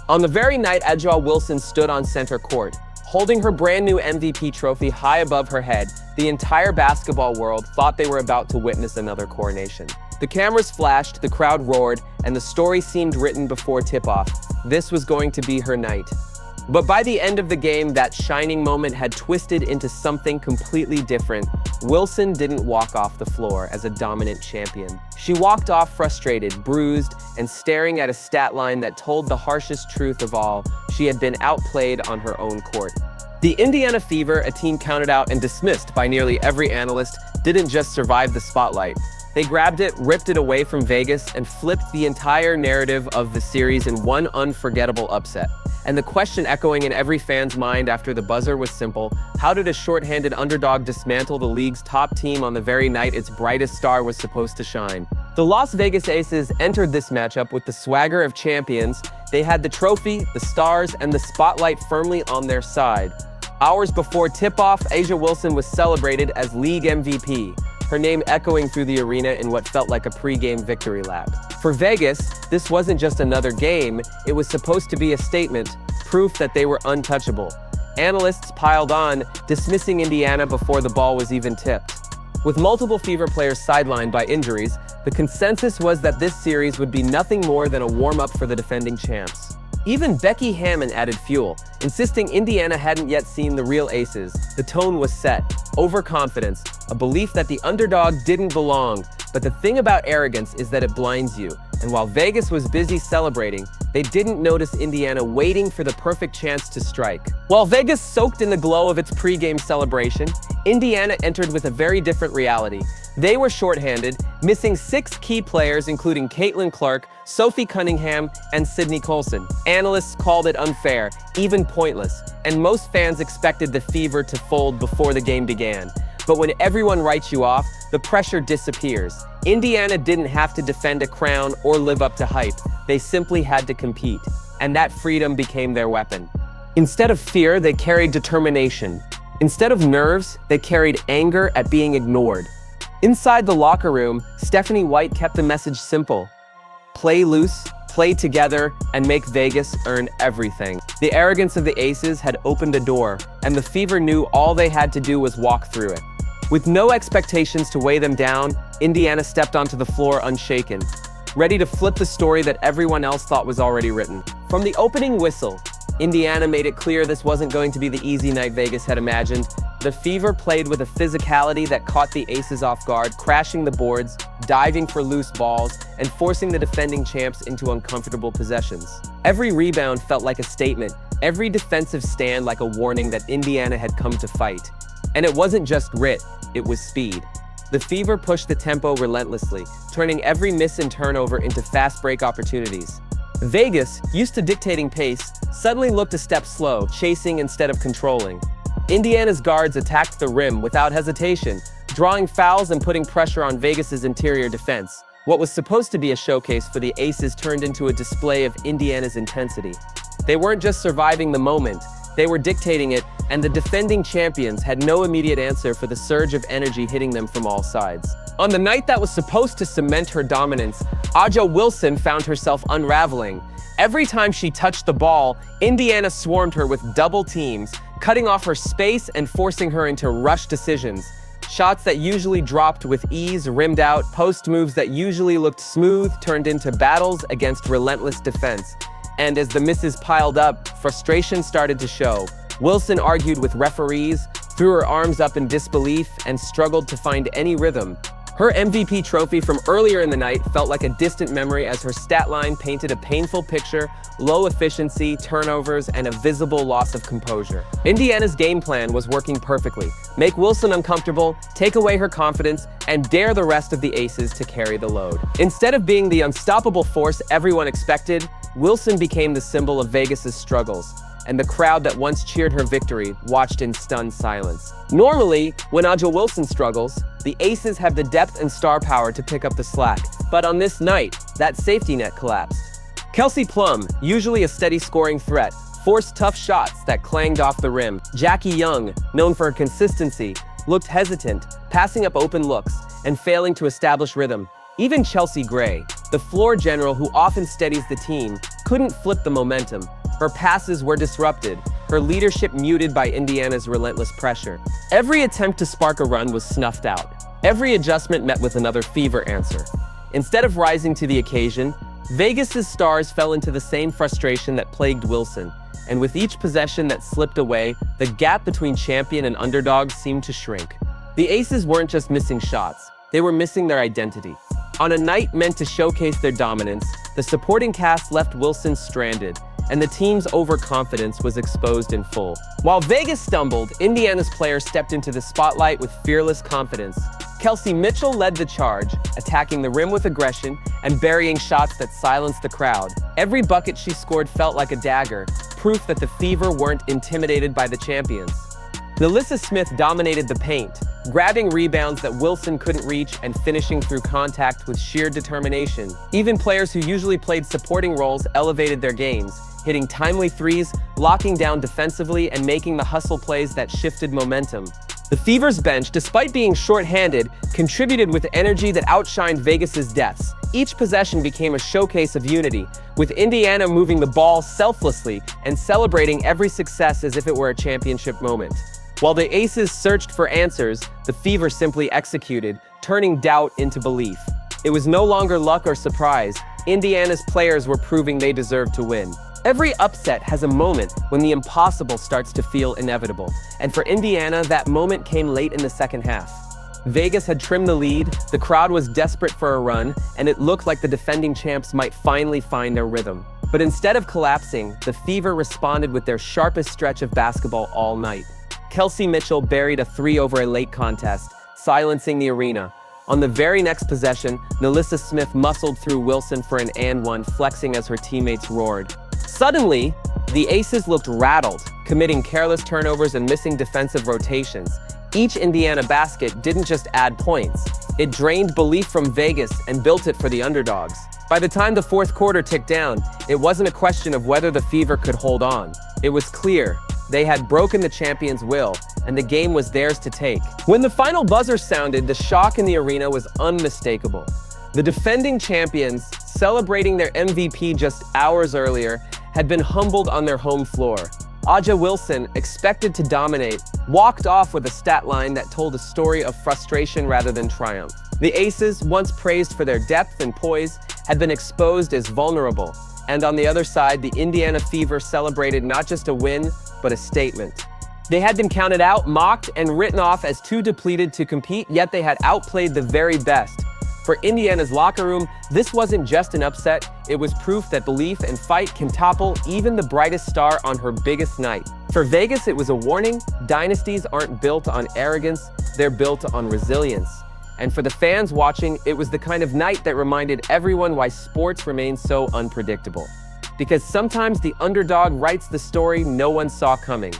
On the very night A'ja Wilson stood on center court, holding her brand new MVP trophy high above her head, the entire basketball world thought they were about to witness another coronation. The cameras flashed, the crowd roared, and the story seemed written before tip-off. This was going to be her night. But by the end of the game, that shining moment had twisted into something completely different. Wilson didn't walk off the floor as a dominant champion. She walked off frustrated, bruised, and staring at a stat line that told the harshest truth of all: she had been outplayed on her own court. The Indiana Fever, a team counted out and dismissed by nearly every analyst, didn't just survive the spotlight. They grabbed it, ripped it away from Vegas, and flipped the entire narrative of the series in one unforgettable upset. And the question echoing in every fan's mind after the buzzer was simple: how did a shorthanded underdog dismantle the league's top team on the very night its brightest star was supposed to shine? The Las Vegas Aces entered this matchup with the swagger of champions. They had the trophy, the stars, and the spotlight firmly on their side. Hours before tip-off, A'ja Wilson was celebrated as league MVP, her name echoing through the arena in what felt like a pre-game victory lap. For Vegas, this wasn't just another game, it was supposed to be a statement, proof that they were untouchable. Analysts piled on, dismissing Indiana before the ball was even tipped. With multiple Fever players sidelined by injuries, the consensus was that this series would be nothing more than a warm-up for the defending champs. Even Becky Hammon added fuel, insisting Indiana hadn't yet seen the real Aces. The tone was set. Overconfidence, a belief that the underdog didn't belong. But the thing about arrogance is that it blinds you. And while Vegas was busy celebrating, they didn't notice Indiana waiting for the perfect chance to strike. While Vegas soaked in the glow of its pre-game celebration, Indiana entered with a very different reality. They were shorthanded, missing 6 key players including Caitlin Clark, Sophie Cunningham, and Sydney Colson. Analysts called it unfair, even pointless, and most fans expected the Fever to fold before the game began. But when everyone writes you off, the pressure disappears. Indiana didn't have to defend a crown or live up to hype. They simply had to compete, and that freedom became their weapon. Instead of fear, they carried determination. Instead of nerves, they carried anger at being ignored. Inside the locker room, Stephanie White kept the message simple: play loose, play together, and make Vegas earn everything. The arrogance of the Aces had opened a door, and the Fever knew all they had to do was walk through it. With no expectations to weigh them down, Indiana stepped onto the floor unshaken, ready to flip the story that everyone else thought was already written. From the opening whistle, Indiana made it clear this wasn't going to be the easy night Vegas had imagined. The Fever played with a physicality that caught the Aces off guard, crashing the boards, diving for loose balls, and forcing the defending champs into uncomfortable possessions. Every rebound felt like a statement, every defensive stand like a warning that Indiana had come to fight. And it wasn't just grit, it was speed. The Fever pushed the tempo relentlessly, turning every miss and turnover into fast break opportunities. Vegas, used to dictating pace, suddenly looked a step slow, chasing instead of controlling. Indiana's guards attacked the rim without hesitation, drawing fouls and putting pressure on Vegas's interior defense. What was supposed to be a showcase for the Aces turned into a display of Indiana's intensity. They weren't just surviving the moment, they were dictating it, and the defending champions had no immediate answer for the surge of energy hitting them from all sides. On the night that was supposed to cement her dominance, A'ja Wilson found herself unraveling. Every time she touched the ball, Indiana swarmed her with double teams, cutting off her space and forcing her into rush decisions. Shots that usually dropped with ease rimmed out, post moves that usually looked smooth turned into battles against relentless defense. And as the misses piled up, frustration started to show. Wilson argued with referees, threw her arms up in disbelief, and struggled to find any rhythm. Her MVP trophy from earlier in the night felt like a distant memory as her stat line painted a painful picture: low efficiency, turnovers, and a visible loss of composure. Indiana's game plan was working perfectly. Make Wilson uncomfortable, take away her confidence, and dare the rest of the Aces to carry the load. Instead of being the unstoppable force everyone expected, Wilson became the symbol of Vegas's struggles, and the crowd that once cheered her victory watched in stunned silence. Normally, when A'ja Wilson struggles, the Aces have the depth and star power to pick up the slack. But on this night, that safety net collapsed. Kelsey Plum, usually a steady scoring threat, forced tough shots that clanged off the rim. Jackie Young, known for her consistency, looked hesitant, passing up open looks and failing to establish rhythm. Even Chelsea Gray, The floor general, who often steadies the team, couldn't flip the momentum. Her passes were disrupted, her leadership muted by Indiana's relentless pressure. Every attempt to spark a run was snuffed out. Every adjustment met with another fever answer. Instead of rising to the occasion, Vegas's stars fell into the same frustration that plagued Wilson, and with each possession that slipped away, the gap between champion and underdog seemed to shrink. The Aces weren't just missing shots, they were missing their identity. On a night meant to showcase their dominance, the supporting cast left Wilson stranded, and the team's overconfidence was exposed in full. While Vegas stumbled, Indiana's players stepped into the spotlight with fearless confidence. Kelsey Mitchell led the charge, attacking the rim with aggression and burying shots that silenced the crowd. Every bucket she scored felt like a dagger, proof that the Fever weren't intimidated by the champions. Alyssa Smith dominated the paint, grabbing rebounds that Wilson couldn't reach and finishing through contact with sheer determination. Even players who usually played supporting roles elevated their games, hitting timely threes, locking down defensively, and making the hustle plays that shifted momentum. The Fever's bench, despite being short-handed, contributed with energy that outshined Vegas's depths. Each possession became a showcase of unity, with Indiana moving the ball selflessly and celebrating every success as if it were a championship moment. While the Aces searched for answers, the Fever simply executed, turning doubt into belief. It was no longer luck or surprise. Indiana's players were proving they deserved to win. Every upset has a moment when the impossible starts to feel inevitable, and for Indiana, that moment came late in the second half. Vegas had trimmed the lead, the crowd was desperate for a run, and it looked like the defending champs might finally find their rhythm. But instead of collapsing, the Fever responded with their sharpest stretch of basketball all night. Kelsey Mitchell buried a three over a late contest, silencing the arena. On the very next possession, Alyssa Smith muscled through Wilson for an and one, flexing as her teammates roared. Suddenly, the Aces looked rattled, committing careless turnovers and missing defensive rotations. Each Indiana basket didn't just add points, it drained belief from Vegas and built it for the underdogs. By the time the fourth quarter ticked down, it wasn't a question of whether the Fever could hold on. It was clear. They had broken the champions' will, and the game was theirs to take. When the final buzzer sounded, the shock in the arena was unmistakable. The defending champions, celebrating their MVP just hours earlier, had been humbled on their home floor. A'ja Wilson, expected to dominate, walked off with a stat line that told a story of frustration rather than triumph. The Aces, once praised for their depth and poise, had been exposed as vulnerable. And on the other side, the Indiana Fever celebrated not just a win, but a statement. They had been counted out, mocked, and written off as too depleted to compete, yet they had outplayed the very best. For Indiana's locker room, this wasn't just an upset, it was proof that belief and fight can topple even the brightest star on her biggest night. For Vegas, it was a warning: dynasties aren't built on arrogance, they're built on resilience. And for the fans watching, it was the kind of night that reminded everyone why sports remains so unpredictable. Because sometimes the underdog writes the story no one saw coming.